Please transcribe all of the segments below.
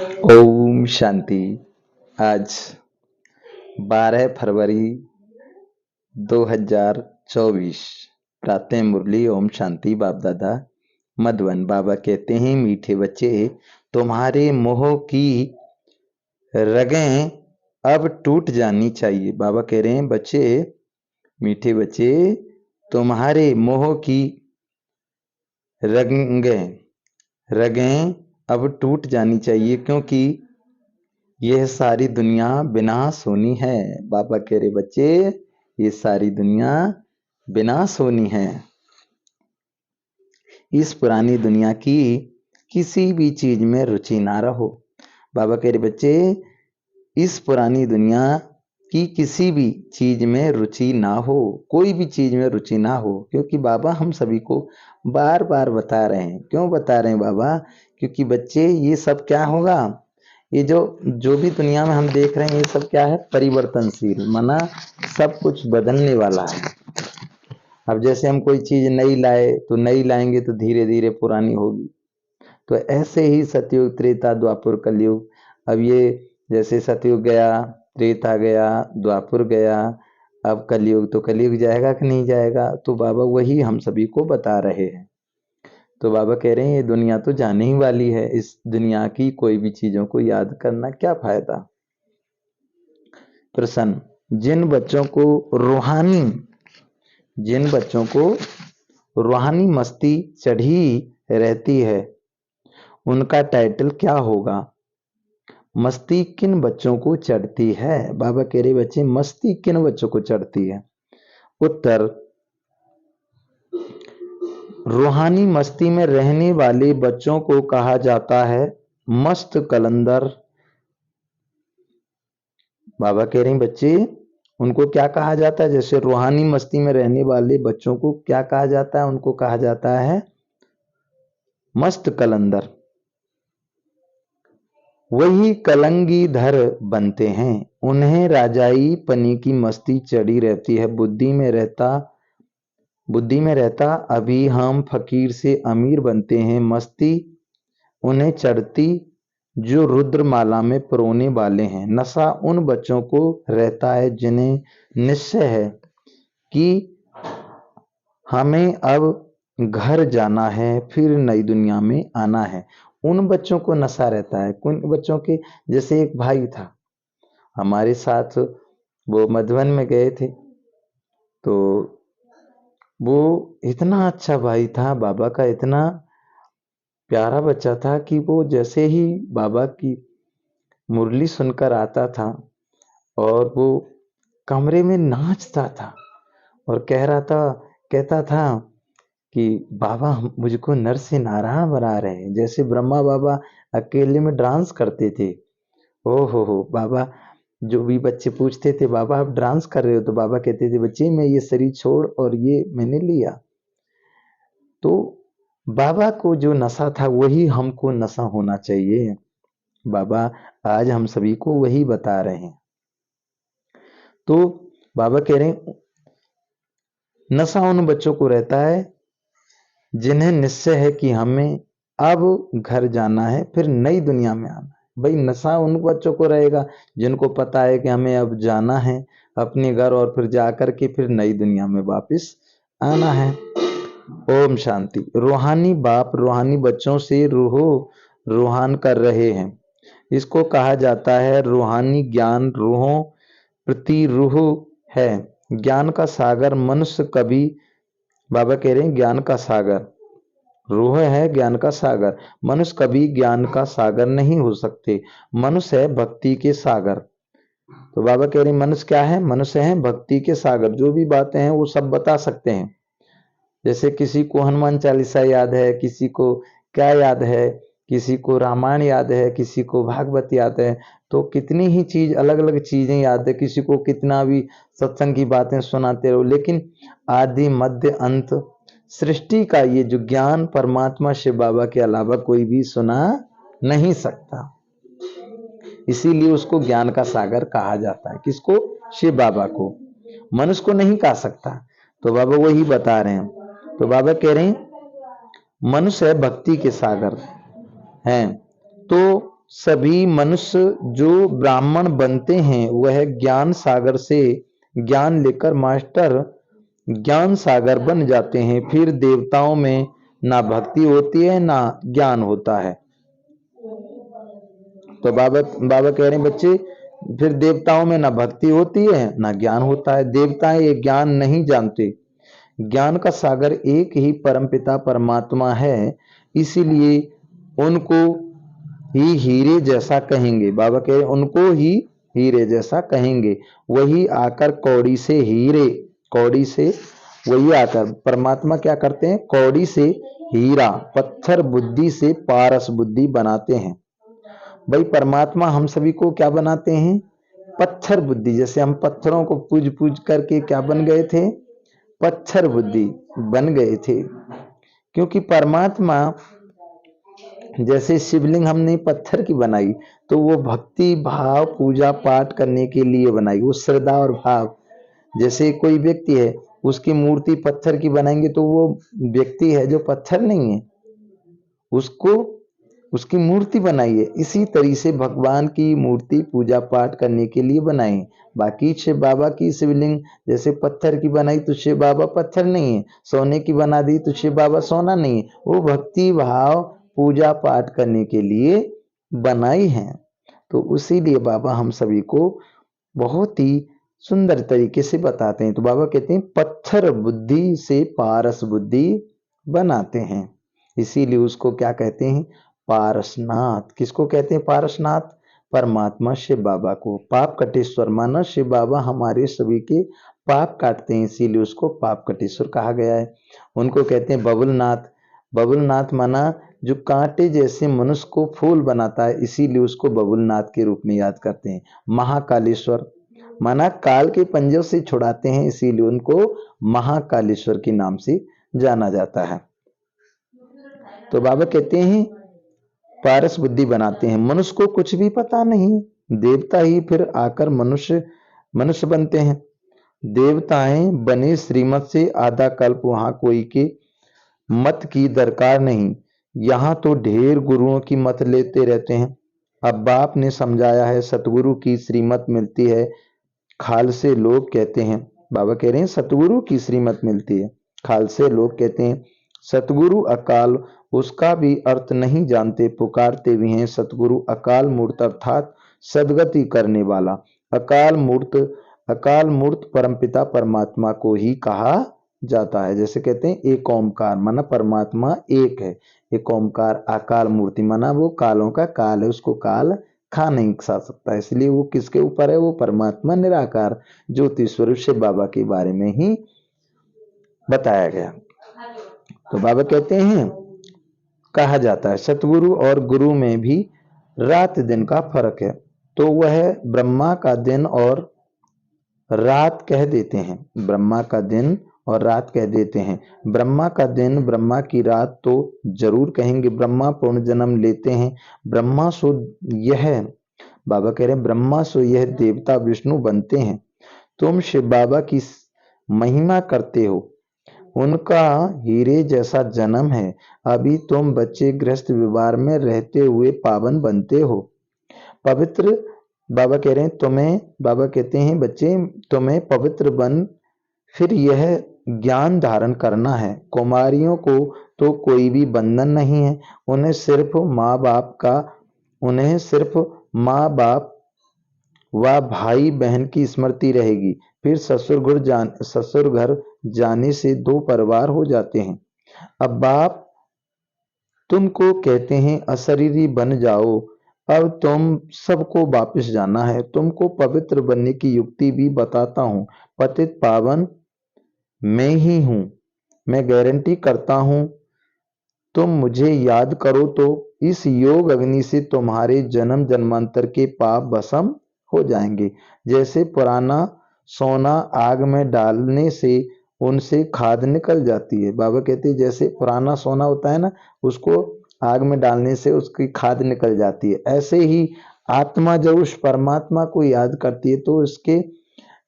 ओम शांति। आज 12 फरवरी 2024 प्रातः मुरली ओम शांति। बाप दादा मधुबन। बाबा कहते हैं, मीठे बच्चे तुम्हारे मोह की रगें अब टूट जानी चाहिए। बाबा कह रहे हैं, बच्चे, मीठे बच्चे, तुम्हारे मोह की रगें अब टूट जानी चाहिए, क्योंकि यह सारी दुनिया विनाश होनी है। बाबा कह रहे, बच्चे, ये सारी दुनिया विनाश होनी है। इस पुरानी दुनिया की किसी भी चीज में रुचि ना रहो। बाबा कह रहे, बच्चे, इस पुरानी दुनिया की किसी भी चीज में रुचि ना हो, कोई भी चीज में रुचि ना हो, क्योंकि बाबा हम सभी को बार बार बता रहे हैं। क्यों बता रहे हैं बाबा? क्योंकि बच्चे, ये सब क्या होगा? ये जो भी दुनिया में हम देख रहे हैं, ये सब क्या है? परिवर्तनशील, माना सब कुछ बदलने वाला है। अब जैसे हम कोई चीज नई लाए तो नई लाएंगे तो धीरे धीरे पुरानी होगी। तो ऐसे ही सतयुग, त्रेता, द्वापर, कलयुग। अब ये जैसे सतयुग गया, त्रेता गया, द्वापर गया, अब कलयुग, तो कलयुग जाएगा कि नहीं जाएगा? तो बाबा वही हम सभी को बता रहे हैं। तो बाबा कह रहे हैं, ये दुनिया तो जाने ही वाली है। इस दुनिया की कोई भी चीजों को याद करना क्या फायदा? प्रश्न, जिन बच्चों को रूहानी मस्ती चढ़ी रहती है, उनका टाइटल क्या होगा? मस्ती किन बच्चों को चढ़ती है? बाबा कह रहे, बच्चे, मस्ती किन बच्चों को चढ़ती है? उत्तर, रूहानी मस्ती में रहने वाले बच्चों को कहा जाता है मस्त कलंदर। बाबा कह रहे हैं, बच्चे, उनको क्या कहा जाता है? जैसे रूहानी मस्ती में रहने वाले बच्चों को क्या कहा जाता है? उनको कहा जाता है मस्त कलंदर। वही कलंगी धर बनते हैं, उन्हें राजाई पनी की मस्ती चढ़ी रहती है। बुद्धि में रहता अभी हम फकीर से अमीर बनते हैं। मस्ती उन्हें चढ़ती जो रुद्रमाला में परोने वाले हैं। नशा उन बच्चों को रहता है जिन्हें निश्चय है कि हमें अब घर जाना है, फिर नई दुनिया में आना है। उन बच्चों को नशा रहता है। उन बच्चों के, जैसे एक भाई था हमारे साथ, वो मधुबन में गए थे, तो वो इतना अच्छा भाई था, बाबा का इतना प्यारा बच्चा था कि वो जैसे ही बाबा की मुरली सुनकर आता था और वो कमरे में नाचता था और कहता था कि बाबा मुझको नर से नारायण बना रहे हैं। जैसे ब्रह्मा बाबा अकेले में डांस करते थे। ओ हो बाबा, जो भी बच्चे पूछते थे, बाबा आप डांस कर रहे हो? तो बाबा कहते थे, बच्चे, मैं ये शरीर छोड़ और ये मैंने लिया। तो बाबा को जो नशा था वही हमको नशा होना चाहिए। बाबा आज हम सभी को वही बता रहे हैं। तो बाबा कह रहे हैं, नशा उन बच्चों को रहता है जिन्हें निश्चय है कि हमें अब घर जाना है, फिर नई दुनिया में आना है। भाई, नशा उन बच्चों को रहेगा जिनको पता है कि हमें अब जाना है अपने घर, और फिर जाकर के फिर नई दुनिया में वापस आना है। ओम शांति। रूहानी बाप रूहानी बच्चों से रूहान कर रहे हैं। इसको कहा जाता है रूहानी ज्ञान। रूहों प्रति रूह है ज्ञान का सागर। मनुष्य कभी, बाबा कह रहे हैं, ज्ञान का सागर रूह है, ज्ञान का सागर। मनुष्य कभी ज्ञान का सागर नहीं हो सकते। मनुष्य है भक्ति के सागर। तो बाबा कह रहे हैं, मनुष्य क्या है? मनुष्य है भक्ति के सागर। जो भी बातें हैं वो सब बता सकते हैं। जैसे किसी को हनुमान चालीसा याद है, किसी को क्या याद है, किसी को रामायण याद है, किसी को भागवत याद है, तो कितनी ही चीज, अलग अलग चीजें याद है। किसी को कितना भी सत्संग की बातें सुनाते रहो, लेकिन आदि मध्य अंत सृष्टि का ये जो ज्ञान परमात्मा शिव बाबा के अलावा कोई भी सुना नहीं सकता। इसीलिए उसको ज्ञान का सागर कहा जाता है। किसको? शिव बाबा को। मनुष्य को नहीं कहा सकता। तो बाबा वही बता रहे हैं। तो बाबा कह रहे हैं, मनुष्य भक्ति के सागर हैं। तो सभी मनुष्य जो ब्राह्मण बनते हैं वह ज्ञान सागर से ज्ञान लेकर मास्टर ज्ञान सागर बन जाते हैं। फिर देवताओं में ना भक्ति होती है ना ज्ञान होता है। तो बाबा बाबा कह रहे हैं बच्चे, फिर देवताओं में ना भक्ति होती है ना ज्ञान होता है। देवता ये ज्ञान नहीं जानते। ज्ञान का सागर एक ही परमपिता परमात्मा है, इसीलिए उनको ही हीरे जैसा कहेंगे। बाबा कह रहे उनको ही हीरे जैसा कहेंगे। वही आकर कौड़ी से हीरे, कौड़ी से वही आकर परमात्मा क्या करते हैं, कौड़ी से हीरा, पत्थर बुद्धि से पारस बुद्धि बनाते हैं। भाई परमात्मा हम सभी को क्या बनाते हैं, पत्थर बुद्धि। जैसे हम पत्थरों को पूज पूज करके क्या बन गए थे, पत्थर बुद्धि बन गए थे। क्योंकि परमात्मा, जैसे शिवलिंग हमने पत्थर की बनाई तो वो भक्ति भाव पूजा पाठ करने के लिए बनाई, वो श्रद्धा और भाव। जैसे कोई व्यक्ति है उसकी मूर्ति पत्थर की बनाएंगे तो वो व्यक्ति है जो पत्थर नहीं है, उसको उसकी मूर्ति बनाई है। इसी तरह से भगवान की मूर्ति पूजा पाठ करने के लिए बनाई। बाकी शिव बाबा की शिवलिंग जैसे पत्थर की बनाई तो शिव बाबा पत्थर नहीं है, सोने की बना दी तो शिव बाबा सोना नहीं है, वो भक्ति भाव पूजा पाठ करने के लिए बनाई है। तो उसीलिए बाबा हम सभी को बहुत ही सुंदर तरीके से बताते हैं। तो बाबा कहते हैं पत्थर बुद्धि से पारस बुद्धि बनाते हैं, इसीलिए उसको क्या कहते हैं, पारसनाथ। किसको कहते हैं पारसनाथ, परमात्मा शिव बाबा को। पाप कटेश्वर माना शिव बाबा हमारे सभी के पाप काटते हैं, इसीलिए उसको पाप कटेश्वर कहा गया है। उनको कहते हैं बबुलनाथ। बबुलनाथ माना जो कांटे जैसे मनुष्य को फूल बनाता है, इसीलिए उसको बबुलनाथ के रूप में याद करते हैं। महाकालेश्वर माना काल के पंजों से छुड़ाते हैं, इसीलिए उनको महाकालेश्वर के नाम से जाना जाता है। तो बाबा कहते हैं पारस बुद्धि बनाते हैं। मनुष्य को कुछ भी पता नहीं, देवता ही फिर आकर मनुष्य मनुष्य बनते हैं। देवताएं बने श्रीमत से आधा कल्प, वहां कोई के मत की दरकार नहीं। यहाँ तो ढेर गुरुओं की मत लेते रहते हैं। अब बाप ने समझाया है सतगुरु की श्रीमत मिलती है खाल से, लोग कहते हैं। बाबा कह रहे हैं सतगुरु की श्रीमत मिलती है खाल से, लोग कहते हैं। सतगुरु अकाल उसका भी अर्थ नहीं जानते, पुकारते भी हैं सतगुरु अकाल मूर्त अर्थात सदगति करने वाला। अकाल मूर्त परमपिता परमात्मा को ही कहा जाता है। जैसे कहते हैं एक ओमकार माना परमात्मा एक है, एक ओमकार। अकाल मूर्ति माना वो कालों का काल है, उसको काल खा नहीं खा सकता, इसलिए वो किसके ऊपर है, वो परमात्मा निराकार ज्योति स्वरूप शिव बाबा के बारे में ही बताया गया। तो बाबा कहते हैं कहा जाता है सतगुरु और गुरु में भी रात दिन का फर्क है, तो वह ब्रह्मा का दिन और रात कह देते हैं। ब्रह्मा का दिन और रात कह देते हैं। ब्रह्मा का दिन ब्रह्मा की रात तो जरूर कहेंगे। ब्रह्मा पूर्ण जन्म लेते हैं। ब्रह्मा सो यह, बाबा कह रहे हैं ब्रह्मा सो यह देवता विष्णु बनते हैं। तुम शिव बाबा की महिमा करते हो, उनका हीरे जैसा जन्म है। अभी तुम बच्चे गृहस्थ व्यवहार में रहते हुए पावन बनते हो, पवित्र। बाबा कह रहे हैं तुम्हें, बाबा कहते हैं बच्चे तुम्हें पवित्र बन फिर यह ज्ञान धारण करना है। कुमारियों को तो कोई भी बंधन नहीं है, उन्हें सिर्फ माँ बाप व भाई बहन की स्मृति रहेगी। फिर ससुर घर जाने से दो परिवार हो जाते हैं। अब बाप तुमको कहते हैं अशरीरी बन जाओ, अब तुम सबको वापस जाना है। तुमको पवित्र बनने की युक्ति भी बताता हूँ। पतित पावन मैं ही हूँ, मैं गारंटी करता हूँ तुम मुझे याद करो तो इस योग अग्नि से तुम्हारे जन्म जन्मांतर के पाप भस्म हो जाएंगे। जैसे पुराना सोना आग में डालने से उनसे खाद निकल जाती है। बाबा कहते हैं जैसे पुराना सोना होता है ना, उसको आग में डालने से उसकी खाद निकल जाती है, ऐसे ही आत्मा जब उस परमात्मा को याद करती है तो उसके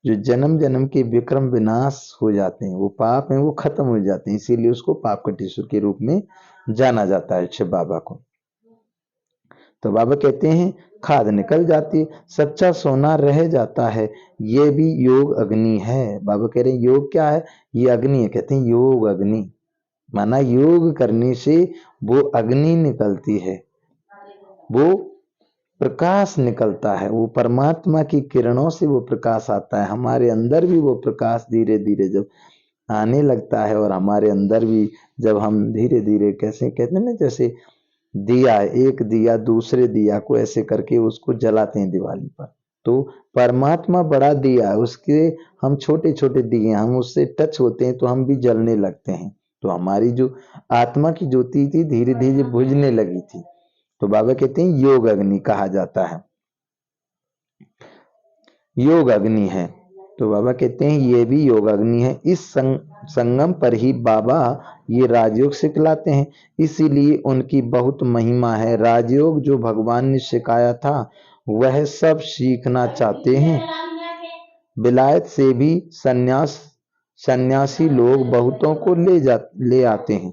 जो जन्म जन्म के विक्रम विनाश हो जाते हैं, वो पाप हैं वो खत्म हो जाते हैं। इसीलिए उसको पाप कटेश्वर के रूप में जाना जाता है शिव बाबा को। तो बाबा कहते हैं खाद निकल जाती है, सच्चा सोना रह जाता है, ये भी योग अग्नि है। बाबा कह रहे हैं योग क्या है, ये अग्नि है। कहते हैं योग अग्नि माना योग करने से वो अग्नि निकलती है, वो प्रकाश निकलता है, वो परमात्मा की किरणों से वो प्रकाश आता है। हमारे अंदर भी वो प्रकाश धीरे धीरे जब आने लगता है, और हमारे अंदर भी जब हम धीरे धीरे कैसे कहते हैं ना, जैसे दिया, एक दिया दूसरे दिया को ऐसे करके उसको जलाते हैं दिवाली पर, तो परमात्मा बड़ा दिया है, उसके हम छोटे छोटे दिए, हम उससे टच होते हैं तो हम भी जलने लगते हैं। तो हमारी जो आत्मा की ज्योति थी धीरे धीरे बुझने लगी थी। तो बाबा कहते हैं योग अग्नि कहा जाता है, योग अग्नि है। तो बाबा कहते हैं ये भी योग अग्नि है। इस संगम पर ही बाबा ये राजयोग सिखलाते हैं, इसीलिए उनकी बहुत महिमा है। राजयोग जो भगवान ने सिखाया था वह सब सीखना चाहते हैं। विलायत से भी सन्यासी लोग बहुतों को ले आते हैं,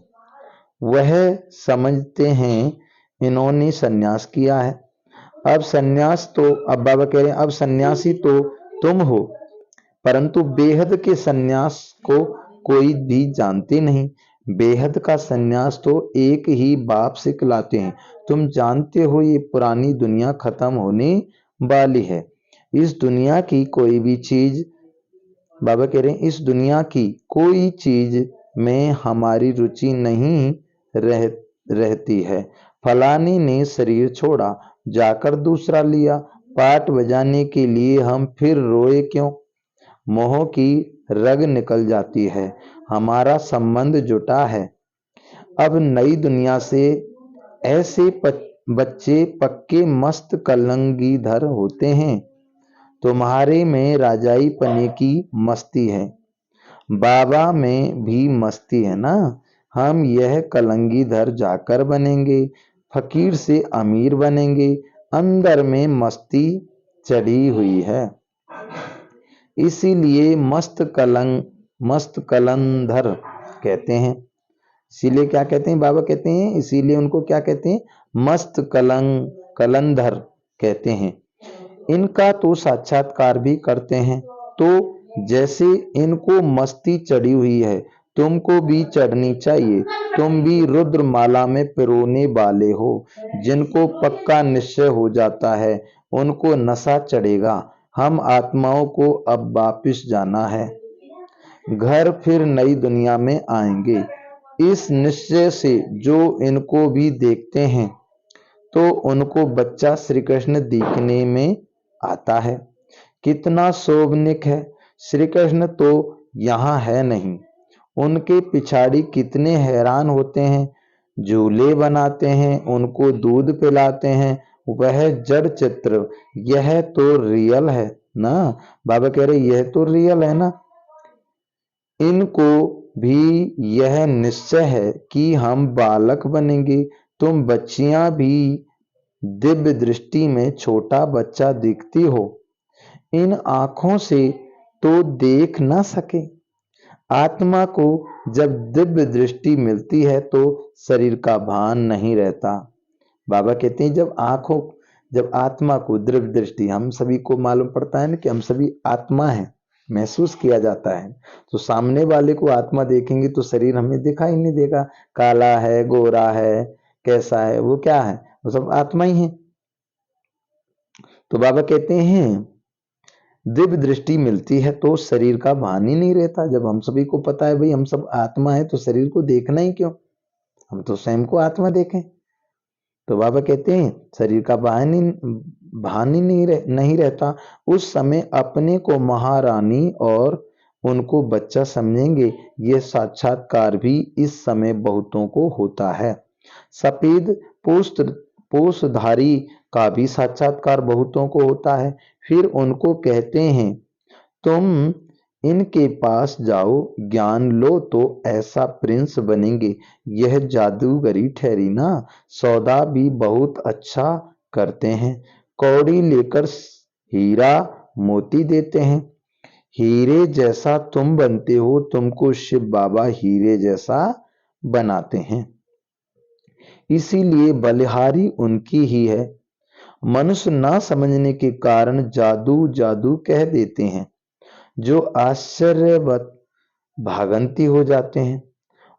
वह समझते हैं इन्होंने सन्यास किया है। अब सन्यास तो, अब बाबा कह रहे हैं अब सन्यासी तो तुम हो, परंतु बेहद के सन्यास को कोई भी जानते नहीं। बेहद का सन्यास तो एक ही बाप से खिलाते हैं। तुम जानते हो ये पुरानी दुनिया खत्म होने वाली है। इस दुनिया की कोई भी चीज, बाबा कह रहे हैं इस दुनिया की कोई चीज में हमारी रुचि नहीं रहती है। फलाने ने शरीर छोड़ा, जाकर दूसरा लिया, पाट बजाने के लिए हम फिर रोए क्यों? मोह की रग निकल जाती है, हमारा संबंध जुटा है। अब नई दुनिया से ऐसे बच्चे पक्के मस्त कलंगीधर होते हैं। तुम्हारे में राजाई पने की मस्ती है, बाबा में भी मस्ती है ना। हम यह कलंगीधर जाकर बनेंगे, फकीर से अमीर बनेंगे, अंदर में मस्ती चढ़ी हुई है। इसीलिए मस्त कलंधर कहते हैं। इसीलिए क्या कहते हैं बाबा कहते हैं, इसीलिए उनको क्या कहते हैं, मस्त कलंधर कहते हैं। इनका तो साक्षात्कार भी करते हैं। तो जैसे इनको मस्ती चढ़ी हुई है, तुमको भी चढ़नी चाहिए। तुम भी रुद्र माला में पिरोने वाले हो। जिनको पक्का निश्चय हो जाता है उनको नशा चढ़ेगा। हम आत्माओं को अब वापिस जाना है, घर फिर नई दुनिया में आएंगे। इस निश्चय से जो इनको भी देखते हैं तो उनको बच्चा श्री कृष्ण दिखने में आता है। कितना शोभनिक है, श्री कृष्ण तो यहाँ है नहीं। उनके पिछाड़ी कितने हैरान होते हैं, झूले बनाते हैं, उनको दूध पिलाते हैं। वह जड़ चित्र, यह तो रियल है ना। बाबा कह रहे यह तो रियल है ना। इनको भी यह निश्चय है कि हम बालक बनेंगे। तुम बच्चियां भी दिव्य दृष्टि में छोटा बच्चा दिखती हो। इन आंखों से तो देख ना सके। आत्मा को जब दिव्य दृष्टि मिलती है तो शरीर का भान नहीं रहता। बाबा कहते हैं जब आत्मा को दिव्य दृष्टि, हम सभी को मालूम पड़ता है ना कि हम सभी आत्मा हैं, महसूस किया जाता है। तो सामने वाले को आत्मा देखेंगे तो शरीर हमें दिखाई नहीं देगा, काला है, गोरा है, कैसा है, वो क्या है, वो सब आत्मा ही है। तो बाबा कहते हैं दिव्य दृष्टि मिलती है तो शरीर का भान ही नहीं रहता। जब हम सभी को पता है भाई हम सब आत्मा है तो शरीर को देखना ही क्यों, हम तो स्वयं को आत्मा देखें। तो बाबा कहते हैं शरीर का भान ही नहीं रहता। उस समय अपने को महारानी और उनको बच्चा समझेंगे। ये साक्षात्कार भी इस समय बहुतों को होता है। सफेद पोषधारी का भी साक्षात्कार बहुतों को होता है। फिर उनको कहते हैं तुम इनके पास जाओ, ज्ञान लो तो ऐसा प्रिंस बनेंगे। यह जादूगरी ठहरी ना, सौदा भी बहुत अच्छा करते हैं। कौड़ी लेकर हीरा मोती देते हैं। हीरे जैसा तुम बनते हो, तुमको शिव बाबा हीरे जैसा बनाते हैं। इसीलिए बलिहारी उनकी ही है। मनुष्य ना समझने के कारण जादू जादू कह देते हैं, जो आश्चर्यवत भागंती हो जाते हैं,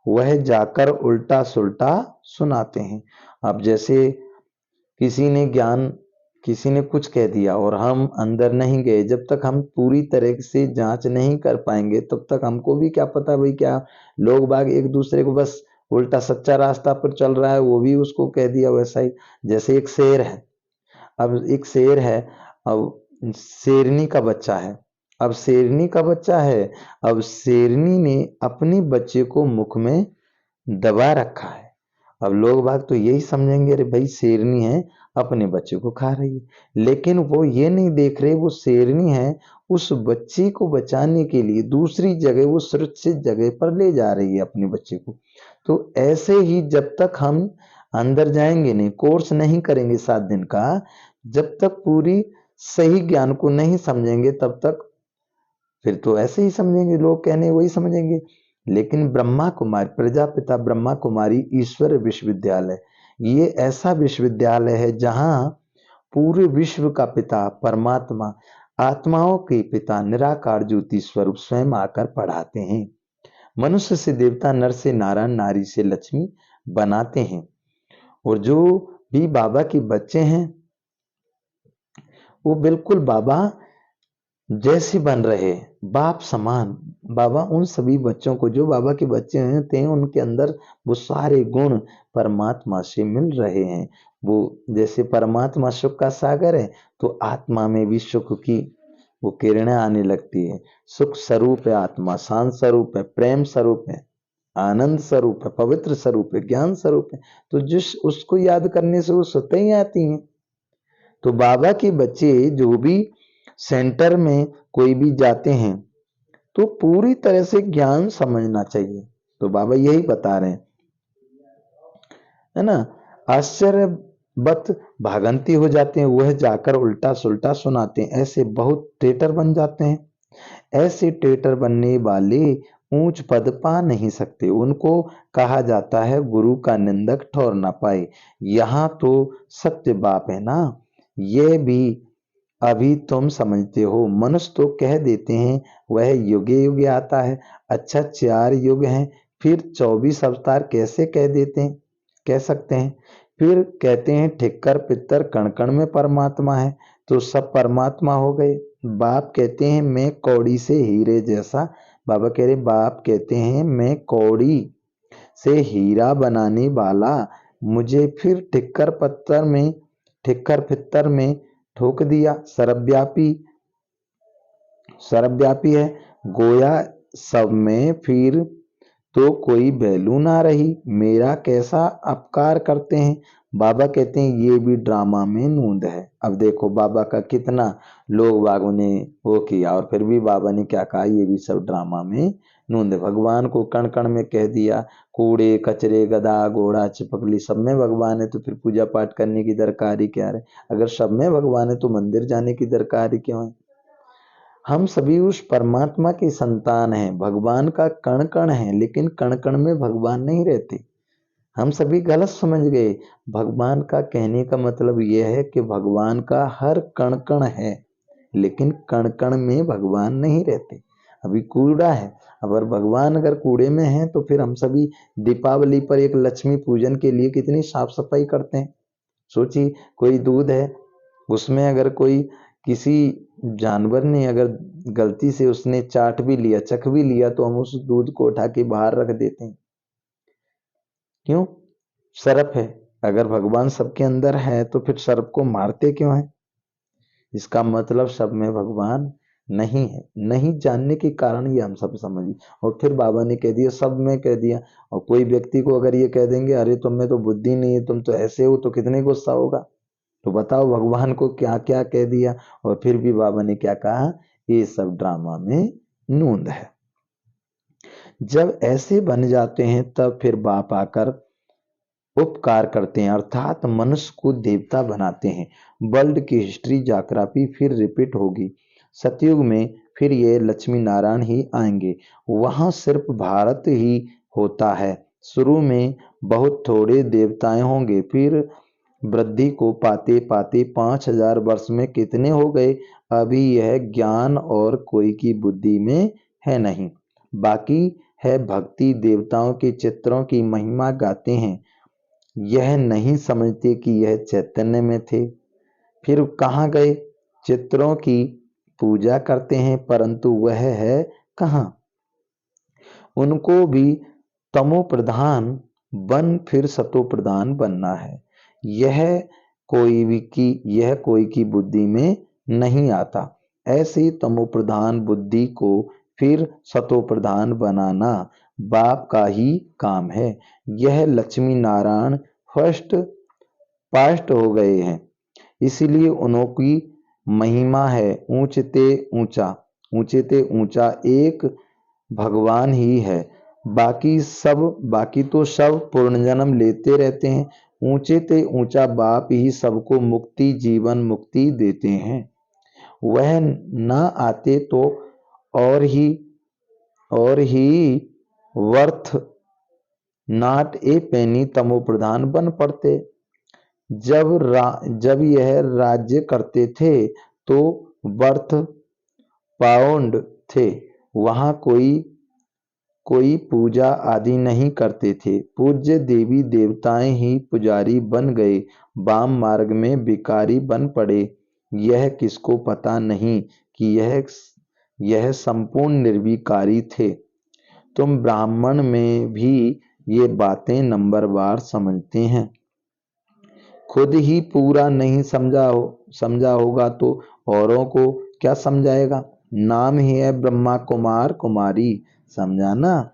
वह जाकर उल्टा सुल्टा सुनाते हैं। अब जैसे किसी ने ज्ञान, किसी ने कुछ कह दिया और हम अंदर नहीं गए, जब तक हम पूरी तरह से जांच नहीं कर पाएंगे तब तक हमको भी क्या पता भाई, क्या लोग बाग एक दूसरे को बस उल्टा सच्चा रास्ता पर चल रहा है वो भी उसको कह दिया वैसा ही। जैसे एक शेर है, अब एक शेर है, अब शेरनी का बच्चा है, अब शेरनी का बच्चा है, अब शेरनी ने अपने बच्चे को मुख में दबा रखा है। अब लोग बाग तो यही समझेंगे अरे भाई शेरनी है अपने बच्चे को खा रही है, लेकिन वो ये नहीं देख रहे वो शेरनी है उस बच्चे को बचाने के लिए दूसरी जगह, वो सुरक्षित जगह पर ले जा रही है अपने बच्चे को। तो ऐसे ही जब तक हम अंदर जाएंगे नहीं, कोर्स नहीं करेंगे 7 दिन का, जब तक पूरी सही ज्ञान को नहीं समझेंगे तब तक फिर तो ऐसे ही समझेंगे, लोग कहने वही समझेंगे। लेकिन ब्रह्मा कुमारी, प्रजापिता ब्रह्मा कुमारी ईश्वर विश्वविद्यालय, ये ऐसा विश्वविद्यालय है जहां पूरे विश्व का पिता परमात्मा, आत्माओं के पिता निराकार ज्योति स्वरूप स्वयं आकर पढ़ाते हैं। मनुष्य से देवता, नर से नारायण, नारी से लक्ष्मी बनाते हैं। और जो भी बाबा के बच्चे हैं वो बिल्कुल बाबा जैसे बन रहे, बाप समान। बाबा उन सभी बच्चों को, जो बाबा के बच्चे होते हैं उनके अंदर वो सारे गुण परमात्मा से मिल रहे हैं। वो जैसे परमात्मा सुख का सागर है तो आत्मा में भी सुख की वो किरणें आने लगती है। सुख स्वरूप है आत्मा, शांत स्वरूप है, प्रेम स्वरूप है, आनंद स्वरूप है, पवित्र स्वरूप है, ज्ञान स्वरूप है। तो जिस उसको याद करने से वो स्वतः ही आती हैं। तो बाबा के बच्चे जो भी सेंटर में कोई भी जाते हैं तो पूरी तरह से ज्ञान समझना चाहिए। तो बाबा यही बता रहे हैं, है ना, आश्चर्यवत भागंती हो जाते हैं, वह जाकर उल्टा सुल्टा सुनाते हैं। ऐसे बहुत ट्रेटर बन जाते हैं। ऐसे ट्रेटर बनने वाले ऊंच पद पा नहीं सकते, उनको कहा जाता है गुरु का निंदक ठौर ना पाए। यहाँ तो सत्य बाप है ना, ये भी अभी तुम समझते हो। मनुष्य तो कह देते हैं वह युगे युगे आता है। अच्छा 4 युग हैं, फिर 24 अवतार कैसे कह देते हैं, कह सकते हैं। फिर कहते हैं ठिक्कर पित्तर कण कण में परमात्मा है, तो सब परमात्मा हो गए। बाप कहते हैं मैं कौड़ी से हीरे जैसा, बाबा कह रहे बाप कहते हैं मैं कौड़ी से हीरा बनाने वाला, मुझे फिर ठिक्कर पत्थर में, ठिक्कर पित्तर में ठोक दिया। सर्वव्यापी, सर्वव्यापी है, गोया सब में फिर तो कोई वैल्यू ना रही, मेरा कैसा अपकार करते हैं। बाबा कहते हैं ये भी ड्रामा में नूंद है। अब देखो बाबा का कितना लोग बागों ने वो किया और फिर भी बाबा ने क्या कहा, ये भी सब ड्रामा में नूंद है। भगवान को कण कण में कह दिया, कूड़े कचरे गधा घोड़ा चिपकली सब में भगवान है, तो फिर पूजा पाठ करने की दरकार ही क्या है। अगर सब में भगवान है तो मंदिर जाने की दरकार ही क्यों है। हम सभी उस परमात्मा की संतान हैं, भगवान का कण कण है, लेकिन कण कण में भगवान नहीं रहते। हम सभी गलत समझ गए। भगवान का कहने का मतलब यह है कि भगवान का हर कण कण है, लेकिन कण कण में भगवान नहीं रहते। अभी कूड़ा है, अगर भगवान अगर कूड़े में है तो फिर हम सभी दीपावली पर एक लक्ष्मी पूजन के लिए कितनी साफ सफाई करते हैं। सोचिए कोई दूध है, उसमें अगर कोई किसी जानवर ने अगर गलती से उसने चाट भी लिया, चख भी लिया, तो हम उस दूध को उठा के बाहर रख देते हैं। क्यों? सर्प है, अगर भगवान सबके अंदर है तो फिर सर्प को मारते क्यों है। इसका मतलब सब में भगवान नहीं है। नहीं जानने के कारण ये हम सब समझिए। और फिर बाबा ने कह दिया, सब में कह दिया। और कोई व्यक्ति को अगर ये कह देंगे अरे तुम में तो बुद्धि नहीं है, तुम तो ऐसे हो, तो कितने गुस्सा होगा। तो बताओ भगवान को क्या क्या कह दिया। और फिर भी बाबा ने क्या कहा, ये सब ड्रामा में नूंद है। जब ऐसे बन जाते हैं तब फिर बाप आकर उपकार करते हैं, अर्थात मनुष्य को देवता बनाते हैं। वर्ल्ड की हिस्ट्री जाग्राफी फिर रिपीट होगी। सतयुग में फिर ये लक्ष्मी नारायण ही आएंगे, वहां सिर्फ भारत ही होता है। शुरू में बहुत थोड़े देवताएं होंगे, फिर वृद्धि को पाते पाते 5000 वर्ष में कितने हो गए? अभी यह ज्ञान और कोई की बुद्धि में है नहीं। बाकी है भक्ति, देवताओं के चित्रों की महिमा गाते हैं, यह नहीं समझते कि यह चैतन्य में थे। फिर कहाँ गए? चित्रों की पूजा करते हैं परंतु वह है कहाँ? उनको भी तमो प्रधान बन फिर सतो प्रधान बनना है। यह कोई की बुद्धि में नहीं आता। ऐसी तमो प्रधान बुद्धि को फिर सतो प्रधान बनाना बाप का ही काम है। यह लक्ष्मी नारायण फर्स्ट पास्ट हो गए हैं, इसीलिए उनकी महिमा है ऊंचे ते ऊंचा एक भगवान ही है। बाकी तो सब पुनर्जन्म लेते रहते हैं। ऊंचे ते ऊंचा बाप ही सबको मुक्ति, जीवन मुक्ति देते हैं। वह न आते तो और ही वर्थ नॉट ए पेनी तमो प्रधान बन पड़ते। जब यह राज्य करते थे तो बर्थ पाउंड थे, वहां कोई पूजा आदि नहीं करते थे। पूज्य देवी देवताएं ही पुजारी बन गए, वाम मार्ग में भिखारी बन पड़े। यह किसको पता नहीं कि यह संपूर्ण निर्विकारी थे। तुम ब्राह्मण में भी ये बातें नंबरवार समझते हैं। खुद ही पूरा नहीं समझा होगा तो औरों को क्या समझाएगा? नाम ही है ब्रह्मा कुमार कुमारी, समझा ना?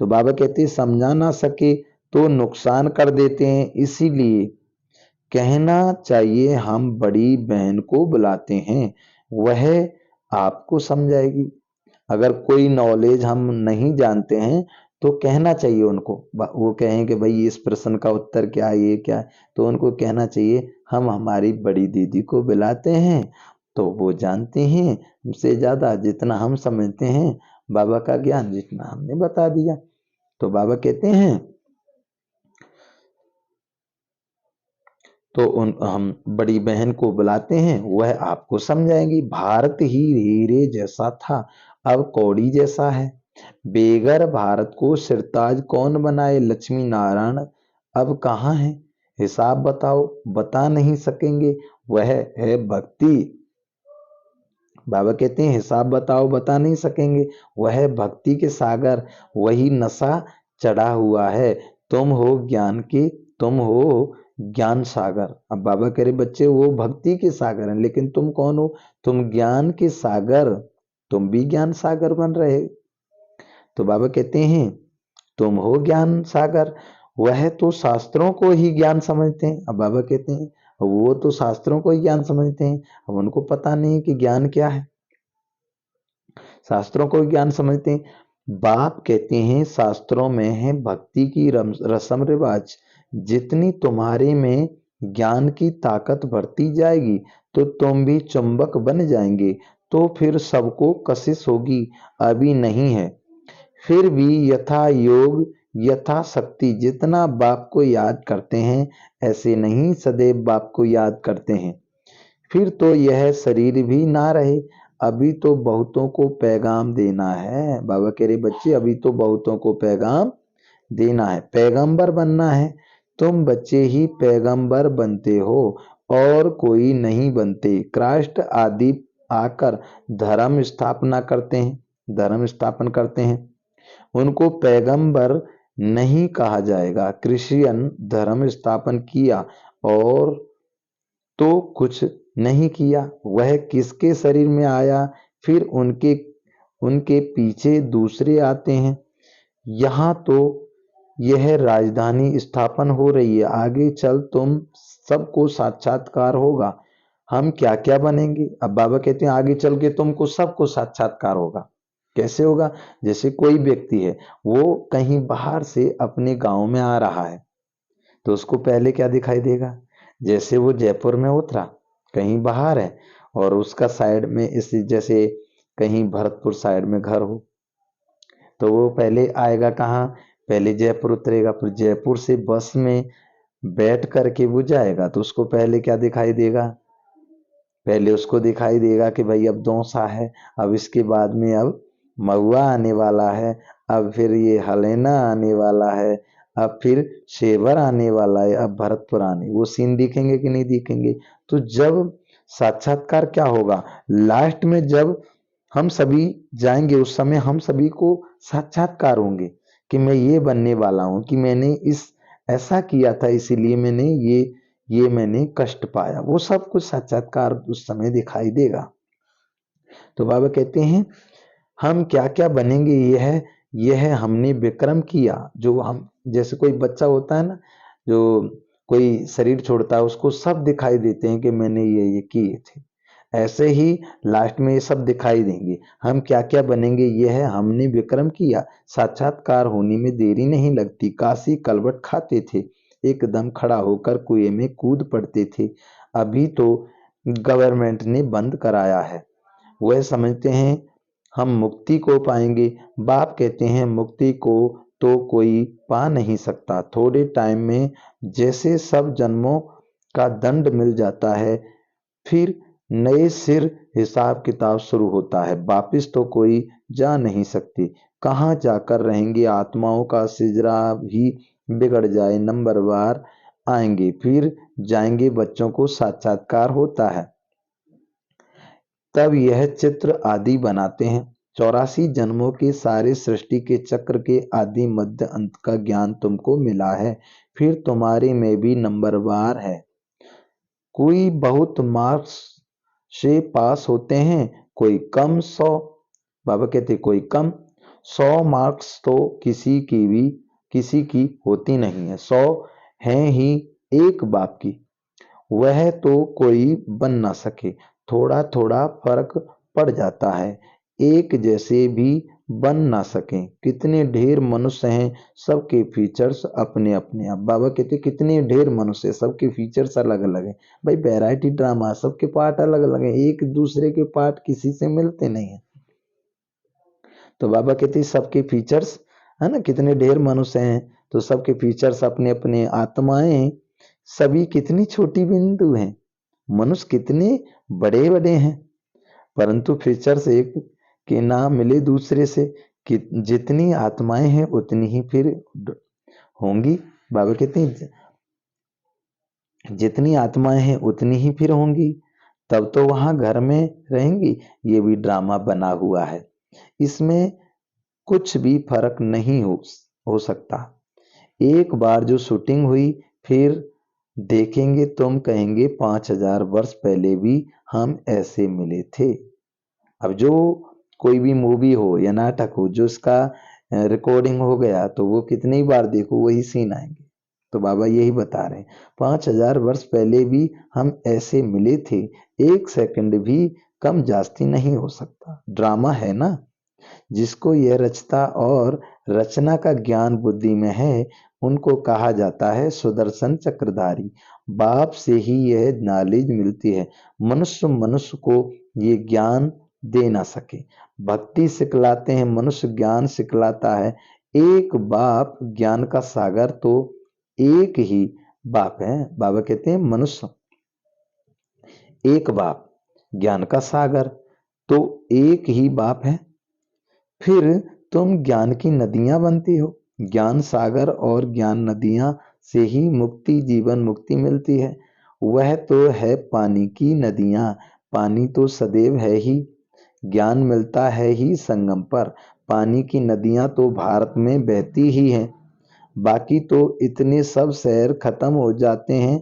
तो बाबा कहते समझा ना सके तो नुकसान कर देते हैं, इसीलिए कहना चाहिए हम बड़ी बहन को बुलाते हैं, वह आपको समझाएगी। अगर कोई नॉलेज हम नहीं जानते हैं तो कहना चाहिए उनको। वो कहें कि भाई इस प्रश्न का उत्तर क्या है, ये क्या है, तो उनको कहना चाहिए हम हमारी बड़ी दीदी को बुलाते हैं, तो वो जानते हैं हमसे ज्यादा। जितना हम समझते हैं बाबा का ज्ञान जितना हमने बता दिया। तो बाबा कहते हैं तो हम बड़ी बहन को बुलाते हैं, वह आपको समझाएंगी। भारत ही हीरे जैसा था, अब कौड़ी जैसा है। बेगर भारत को सिरताज कौन बनाए? लक्ष्मी नारायण अब कहाँ है? हिसाब बताओ, बता नहीं सकेंगे, वह है भक्ति। बाबा कहते हैं हिसाब बताओ, बता नहीं सकेंगे, वह है भक्ति के सागर, वही नशा चढ़ा हुआ है। तुम हो ज्ञान सागर। अब बाबा कह रहे बच्चे वो भक्ति के सागर हैं, लेकिन तुम कौन हो? तुम ज्ञान के सागर, तुम भी ज्ञान सागर बन रहे। तो बाबा कहते हैं तुम हो ज्ञान सागर, वह तो शास्त्रों को ही ज्ञान समझते हैं। अब बाबा कहते हैं वो तो शास्त्रों को ही ज्ञान समझते हैं, अब उनको पता नहीं कि ज्ञान क्या है। शास्त्रों को ज्ञान समझते हैं। बाप कहते हैं शास्त्रों में है भक्ति की रस्म रिवाज। जितनी तुम्हारे में ज्ञान की ताकत बढ़ती जाएगी तो तुम भी चुंबक बन जाएंगे, तो फिर सबको कशिश होगी। अभी नहीं है, फिर भी यथा योग यथा शक्ति। जितना बाप को याद करते हैं ऐसे नहीं सदैव बाप को याद करते हैं, फिर तो यह शरीर भी ना रहे। अभी तो बहुतों को पैगाम देना है। बाबा कह रहे बच्चे अभी तो बहुतों को पैगाम देना है, पैगंबर बनना है। तुम बच्चे ही पैगंबर बनते हो और कोई नहीं बनते। क्राइस्ट आदि आकर धर्म स्थापन करते हैं, उनको पैगंबर नहीं कहा जाएगा। क्रिश्चियन धर्म स्थापन किया और तो कुछ नहीं किया, वह किसके शरीर में आया? फिर उनके पीछे दूसरे आते हैं। यहाँ तो यह राजधानी स्थापन हो रही है, आगे चल तुम सबको साक्षात्कार होगा। हम क्या क्या बनेंगे? अब बाबा कहते हैं आगे चल के तुमको सबको साक्षात्कार होगा। कैसे होगा? जैसे कोई व्यक्ति है, वो कहीं बाहर से अपने गांव में आ रहा है, तो उसको पहले क्या दिखाई देगा? जैसे वो जयपुर में उतरा, कहीं बाहर है, और उसका साइड में इस जैसे कहीं भरतपुर साइड में घर हो, तो वो पहले आएगा कहाँ? पहले जयपुर उतरेगा, फिर जयपुर से बस में बैठ करके बुझाएगा तो उसको पहले क्या दिखाई देगा? पहले उसको दिखाई देगा कि भाई अब दौसा है, अब इसके बाद में अब महुआ आने वाला है, अब फिर ये हलेना आने वाला है, अब फिर शेवर आने वाला है, अब भरतपुर आने, वो सीन दिखेंगे कि नहीं दिखेंगे? तो जब साक्षात्कार क्या होगा, लास्ट में जब हम सभी जाएंगे उस समय हम सभी को साक्षात्कार होंगे कि मैं ये बनने वाला हूं, कि मैंने इस ऐसा किया था इसीलिए मैंने ये मैंने कष्ट पाया, वो सब कुछ साक्षात्कार उस समय दिखाई देगा। तो बाबा कहते हैं हम क्या क्या बनेंगे, यह हमने विक्रम किया। जो हम, जैसे कोई बच्चा होता है ना, जो कोई शरीर छोड़ता है उसको सब दिखाई देते हैं कि मैंने ये किए थे, ऐसे ही लास्ट में ये सब दिखाई देंगे। हम क्या क्या बनेंगे, यह है हमने विक्रम किया, साक्षात्कार होने में देरी नहीं लगती। काशी कलवट खाते थे, एकदम खड़ा होकर कुएं में कूद पड़ते थे। अभी तो गवर्नमेंट ने बंद कराया है। वह समझते हैं हम मुक्ति को पाएंगे। बाप कहते हैं मुक्ति को तो कोई पा नहीं सकता, थोड़े टाइम में जैसे सब जन्मों का दंड मिल जाता है, फिर नए सिर हिसाब किताब शुरू होता है। वापिस तो कोई जा नहीं सकती, कहाँ जाकर रहेंगे, आत्माओं का सिजरा भी बिगड़ जाए, नंबरवार आएंगे, फिर जाएंगे, बच्चों को साक्षात्कार होता है। तब यह चित्र आदि बनाते हैं। 84 जन्मों के सारे सृष्टि के चक्र के आदि मध्य अंत का ज्ञान तुमको मिला है, फिर तुम्हारे में भी नंबरवार है। कोई बहुत मार्क्स से पास होते हैं, कोई कम 100, बाबा कहते कोई कम 100 मार्क्स तो किसी की होती नहीं है, 100 हैं ही एक बाप की, वह तो कोई बन ना सके। थोड़ा थोड़ा फर्क पड़ जाता है, एक जैसे भी बन ना सके। कितने ढेर मनुष्य हैं, सबके फीचर्स अपने अपने। अब बाबा कहते कितने ढेर मनुष्य, सबके फीचर्स अलग अलग हैं। भाई वैरायटी ड्रामा, सबके पार्ट अलग अलग हैं, एक दूसरे के पार्ट किसी से मिलते नहीं है। तो बाबा कहते सबके फीचर्स है ना, कितने ढेर मनुष्य हैं तो सबके फीचर्स अपने अपने। आत्माएं सभी कितनी छोटी बिंदु हैं, मनुष्य कितने बड़े बड़े हैं, परंतु फीचर्स एक के ना मिले दूसरे से, कि जितनी आत्माएं हैं उतनी ही फिर होंगी। बाबा कहते हैं जितनी आत्माएं हैं उतनी ही फिर होंगी, तब तो वहां घर में रहेंगी। ये भी ड्रामा बना हुआ है, इसमें कुछ भी फर्क नहीं हो सकता। एक बार जो शूटिंग हुई फिर देखेंगे, तुम कहेंगे 5000 वर्ष पहले भी हम ऐसे मिले थे। अब जो कोई भी मूवी हो या नाटक हो जो इसका रिकॉर्डिंग हो गया तो वो कितनी बार देखो वही सीन आएंगे। तो बाबा यही बता रहे हैं 5000 वर्ष पहले भी हम ऐसे मिले थे, एक सेकंड भी कम जास्ती नहीं हो सकता। ड्रामा है ना, जिसको यह रचता और रचना का ज्ञान बुद्धि में है उनको कहा जाता है सुदर्शन चक्रधारी। बाप से ही यह नॉलेज मिलती है, मनुष्य को ये ज्ञान दे ना सके। भक्ति सिखलाते हैं, मनुष्य ज्ञान सिखलाता है। एक बाप ज्ञान का सागर तो एक ही बाप है। बाबा कहते हैं मनुष्य एक बाप, ज्ञान का सागर तो एक ही बाप है। फिर तुम ज्ञान की नदियां बनती हो, ज्ञान सागर और ज्ञान नदियां से ही मुक्ति, जीवन मुक्ति मिलती है। वह तो है पानी की नदियां, पानी तो सदैव है ही, ज्ञान मिलता है ही संगम पर। पानी की नदियां तो भारत में बहती ही हैं, बाकी तो इतने सब शहर खत्म हो जाते हैं,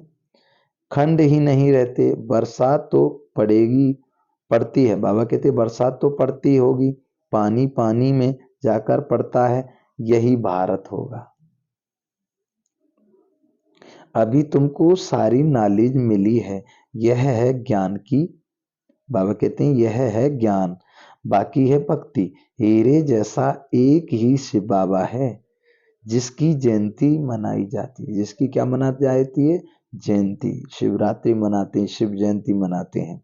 खंड ही नहीं रहते। बरसात तो पड़ती है, बाबा कहते बरसात तो पड़ती होगी, पानी पानी में जाकर पड़ता है, यही भारत होगा। अभी तुमको सारी नॉलेज मिली है, यह है ज्ञान की, बाबा कहते हैं यह है ज्ञान, बाकी है भक्ति। हीरे जैसा एक ही शिव बाबा है, जिसकी जयंती मनाई जाती है। जिसकी क्या मनाई जाती है? जयंती। शिवरात्रि मनाते हैं, शिव जयंती मनाते हैं,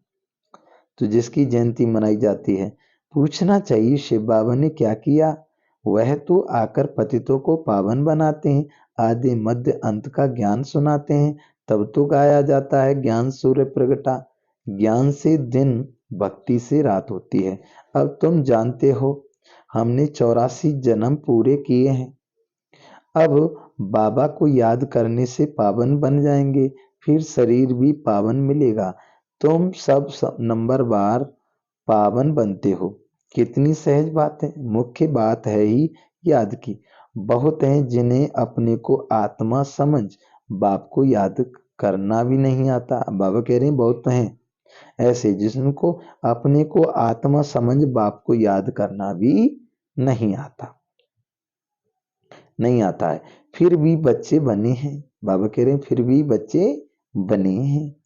तो जिसकी जयंती मनाई जाती है। पूछना चाहिए शिव बाबा ने क्या किया? वह तो आकर पतितों को पावन बनाते हैं, आदि मध्य अंत का ज्ञान सुनाते हैं। तब तो गाया जाता है ज्ञान सूर्य प्रगटा, ज्ञान से दिन, भक्ति से रात होती है। अब तुम जानते हो हमने 84 जन्म पूरे किए हैं, अब बाबा को याद करने से पावन बन जाएंगे, फिर शरीर भी पावन मिलेगा। तुम सब नंबरवार पावन बनते हो। कितनी सहज बात है। मुख्य बात है ही याद की। बहुत हैं जिन्हें अपने को आत्मा समझ बाप को याद करना भी नहीं आता। बाबा कह रहे हैं बहुत हैं ऐसे जिनको अपने को आत्मा समझ बाप को याद करना भी नहीं आता, नहीं आता है, फिर भी बच्चे बने हैं। बाबा कह रहे हैं फिर भी बच्चे बने हैं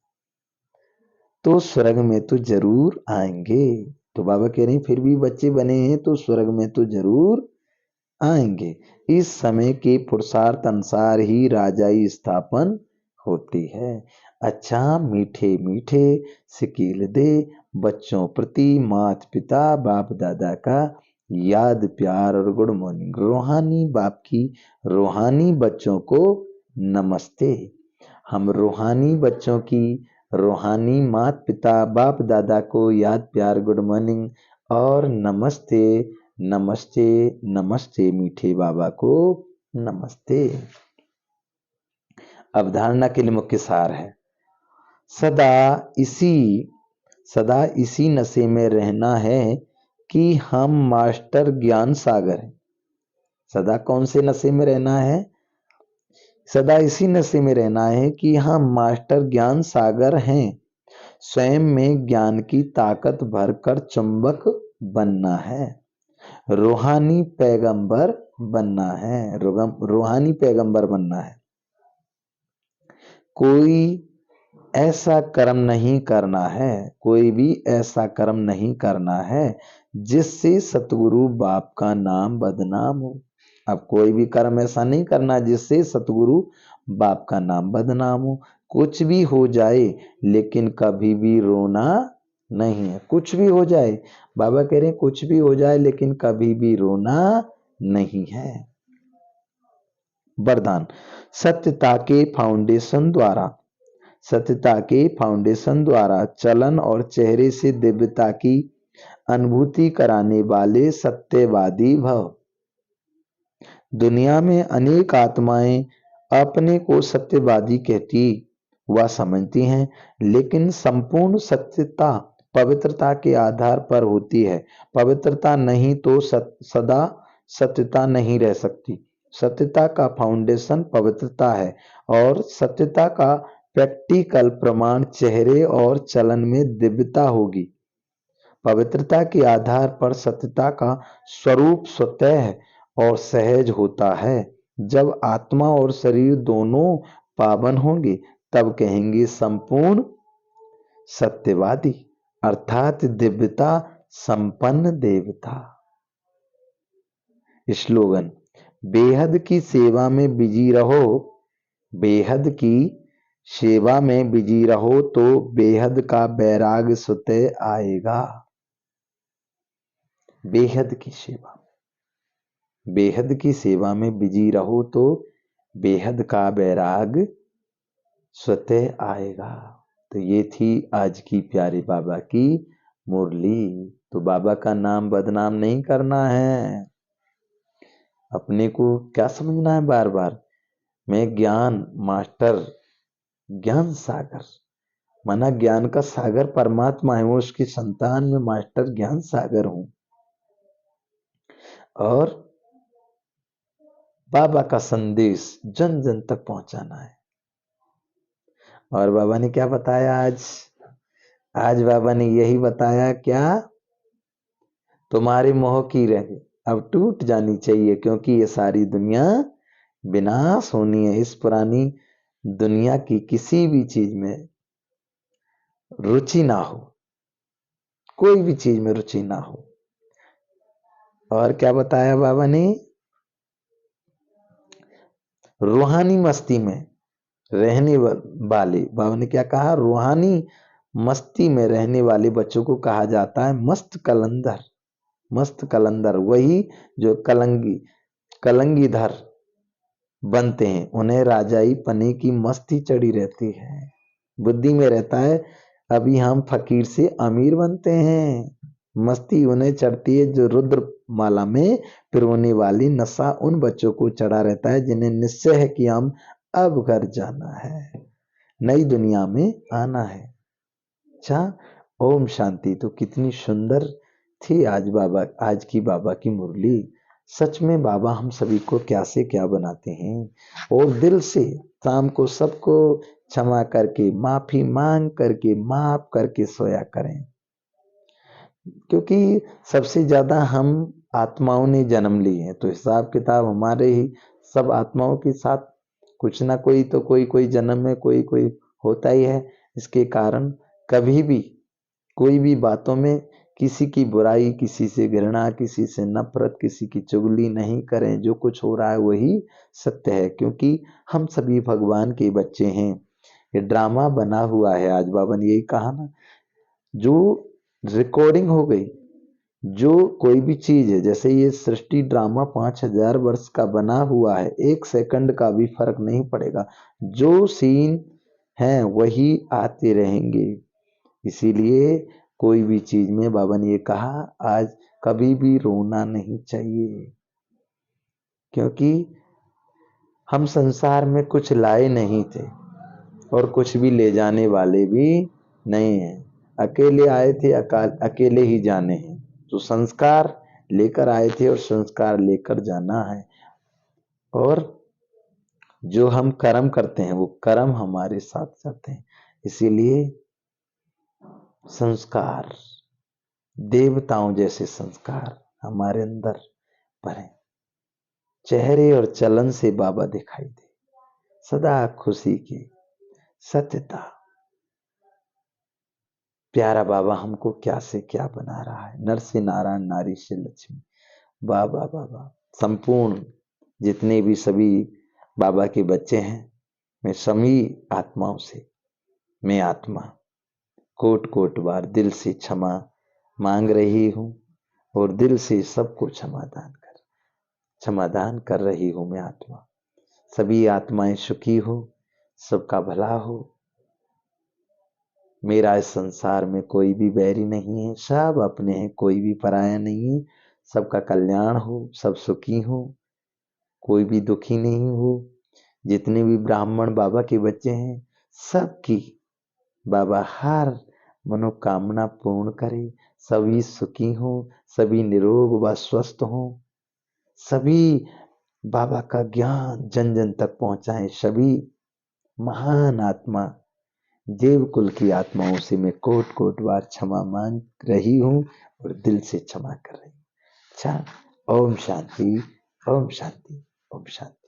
तो स्वर्ग में तो जरूर आएंगे। तो बाबा कह रहे हैं फिर भी बच्चे बने हैं तो स्वर्ग में तो जरूर आएंगे। इस समय के पुरुषार्थ अनुसार ही राजाई स्थापन होती है। अच्छा मीठे मीठे सिकील दे बच्चों प्रति माता पिता बाप दादा का याद प्यार और गुड मॉर्निंग। रूहानी बाप की रूहानी बच्चों को नमस्ते। हम रूहानी बच्चों की रूहानी माता पिता बाप दादा को याद प्यार गुड मॉर्निंग और नमस्ते नमस्ते नमस्ते मीठे बाबा को नमस्ते। अवधारणा के लिए मुख्य सार है सदा इसी नशे में रहना है कि हम मास्टर ज्ञान सागर हैं। सदा कौन से नशे में रहना है? सदा इसी नशे में रहना है कि हम मास्टर ज्ञान सागर हैं। स्वयं में ज्ञान की ताकत भरकर चुंबक बनना है। रूहानी पैगंबर बनना है। रूहानी पैगंबर बनना है। कोई ऐसा कर्म नहीं करना है, कोई भी ऐसा कर्म नहीं करना है जिससे सतगुरु बाप का नाम बदनाम हो। अब कोई भी कर्म ऐसा नहीं करना जिससे सतगुरु बाप का नाम बदनाम हो। कुछ भी हो जाए लेकिन कभी भी रोना नहीं है। कुछ भी हो जाए, बाबा कह रहे हैं कुछ भी हो जाए लेकिन कभी भी रोना नहीं है। वरदान सत्यता के फाउंडेशन द्वारा चलन और चेहरे से दिव्यता की अनुभूति कराने वाले सत्यवादी भव। दुनिया में अनेक आत्माएं अपने को सत्यवादी कहती व समझती हैं, लेकिन संपूर्ण सत्यता पवित्रता के आधार पर होती है। पवित्रता नहीं तो सदा सत्यता नहीं रह सकती। सत्यता का फाउंडेशन पवित्रता है और सत्यता का प्रैक्टिकल प्रमाण चेहरे और चलन में दिव्यता होगी। पवित्रता के आधार पर सत्यता का स्वरूप स्वतः और सहज होता है। जब आत्मा और शरीर दोनों पावन होंगे तब कहेंगे संपूर्ण सत्यवादी, अर्थात दिव्यता संपन्न देवता। स्लोगन बेहद की सेवा में बिजी रहो, बेहद की सेवा में बिजी रहो तो बेहद का बैराग स्वतः आएगा। बेहद की सेवा, बेहद की सेवा में बिजी रहो तो बेहद का बैराग स्वतः आएगा। तो ये थी आज की प्यारे बाबा की मुरली। तो बाबा का नाम बदनाम नहीं करना है। अपने को क्या समझना है बार बार, मैं ज्ञान मास्टर ज्ञान सागर, माना ज्ञान का सागर परमात्मा है, वो उसकी संतान में मास्टर ज्ञान सागर हूं और बाबा का संदेश जन जन तक पहुंचाना है। और बाबा ने क्या बताया आज बाबा ने यही बताया क्या, तुम्हारे मोह की रंग अब टूट जानी चाहिए, क्योंकि ये सारी दुनिया विनाश होनी है। इस पुरानी दुनिया की किसी भी चीज में रुचि ना हो, कोई भी चीज में रुचि ना हो। और क्या बताया बाबा ने, रूहानी मस्ती में रहने वाले, बाबा ने क्या कहा, रूहानी मस्ती में रहने वाले बच्चों को कहा जाता है मस्त कलंदर। मस्त कलंदर वही जो कलंगी धर बनते हैं, उन्हें राजाई पने की मस्ती चढ़ी रहती है, बुद्धि में रहता है अभी हम फकीर से अमीर बनते हैं। मस्ती उन्हें चढ़ती है जो रुद्र माला में पिरोने वाली नशा उन बच्चों को चढ़ा रहता है जिन्हें निश्चय है कि हम अब घर जाना है, नई दुनिया में आना है। अच्छा, ओम शांति। तो कितनी सुंदर थी आज की बाबा की मुरली। सच में बाबा हम सभी को क्या से क्या बनाते हैं, और दिल से शाम को सबको क्षमा करके, माफी मांग करके, माफ करके सोया करें, क्योंकि सबसे ज्यादा हम आत्माओं ने जन्म लिए हैं, तो हिसाब किताब हमारे ही सब आत्माओं के साथ कुछ ना कोई तो कोई जन्म में कोई कोई होता ही है। इसके कारण कभी भी कोई भी बातों में किसी की बुराई, किसी से घृणा, किसी से नफरत, किसी की चुगली नहीं करें। जो कुछ हो रहा है वही सत्य है, क्योंकि हम सभी भगवान के बच्चे हैं। ये ड्रामा बना हुआ है, आज बाबा ने यही कहा ना, जो रिकॉर्डिंग हो गई, जो कोई भी चीज है, जैसे ये सृष्टि ड्रामा 5,000 वर्ष का बना हुआ है, 1 सेकंड का भी फर्क नहीं पड़ेगा, जो सीन है वही आते रहेंगे। इसीलिए कोई भी चीज में बाबा ने ये कहा, आज कभी भी रोना नहीं चाहिए, क्योंकि हम संसार में कुछ लाए नहीं थे और कुछ भी ले जाने वाले भी नहीं हैं। अकेले आए थे, अकेले ही जाने हैं। तो संस्कार लेकर आए थे और संस्कार लेकर जाना है, और जो हम कर्म करते हैं वो कर्म हमारे साथ जाते हैं। इसीलिए संस्कार, देवताओं जैसे संस्कार हमारे अंदर भरें। चेहरे और चलन से बाबा दिखाई दे, सदा खुशी की, सत्यता। प्यारा बाबा हमको क्या से क्या बना रहा है, नर से नारायण, नारी से लक्ष्मी। बाबा बाबा संपूर्ण जितने भी सभी बाबा के बच्चे हैं, मैं सभी आत्माओं से, मैं आत्मा कोट कोट बार दिल से क्षमा मांग रही हूं, और दिल से सबको क्षमादान कर रही हूं। मैं आत्मा, सभी आत्माएं सुखी हो, सबका भला हो। मेरा इस संसार में कोई भी बैरी नहीं है, सब अपने हैं, कोई भी पराया नहीं है। सबका कल्याण हो, सब सुखी हो, कोई भी दुखी नहीं हो। जितने भी ब्राह्मण बाबा के बच्चे हैं, सबकी बाबा हर मनोकामना पूर्ण करे, सभी सुखी हो, सभी निरोग व स्वस्थ हो, सभी बाबा का ज्ञान जन जन तक पहुंचाएं। सभी महान आत्मा, देव कुल की आत्माओं से मैं कोट कोट बार क्षमा मांग रही हूं, और दिल से क्षमा कर रही हूं। अच्छा, ओम शांति, ओम शांति, ओम शांति।